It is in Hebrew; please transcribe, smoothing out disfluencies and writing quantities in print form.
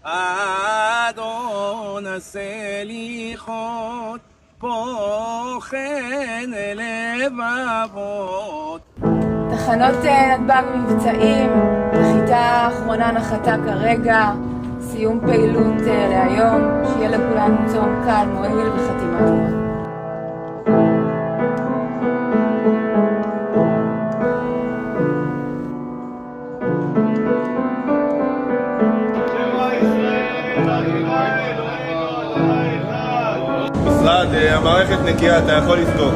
אדון הסליחות, בוחן לבבות. תחנות נתב"ג מבצעים, נחיתה האחרונה נחתה כרגע, סיום פעילות להיום, שיהיה לכולנו צום קל, מועיל וחתימה טובה. משרד, המערכת נקייה, אתה יכול לסגור.